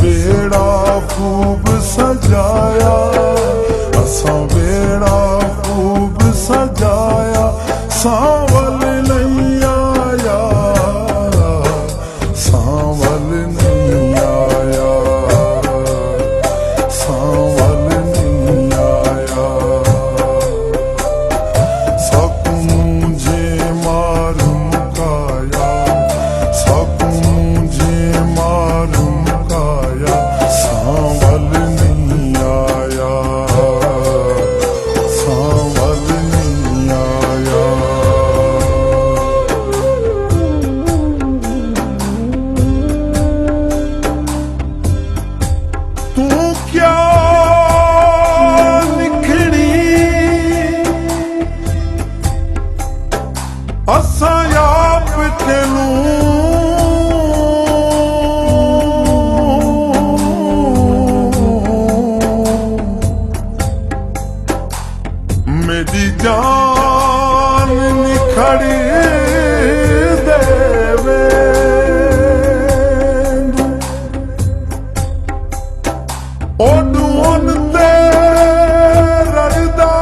बेड़ा खूब सजाया, असा बेड़ा खूब सजाया, सांवल नहीं आया, सांवल नहीं आया, सांवल नहीं आया। सकू मुझे मालूम काया, सकू मुझे मालूम काया, सांवल नहीं आया, सांवल नहीं आया। तू क्या लिखनी असा आप तेनू मेरी जान निखड़ी देवे, ओडून ते रड़दा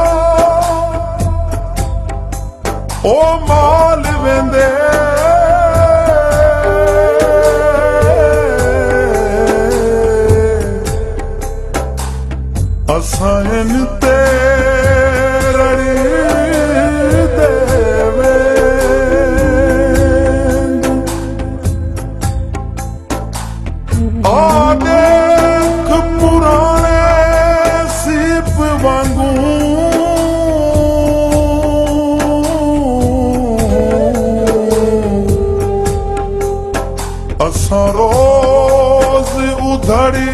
ओ माल वेंदे, असां इन ते रड़ी देवे। आ देख पुराने सीप वांगू असां रोज उधड़ी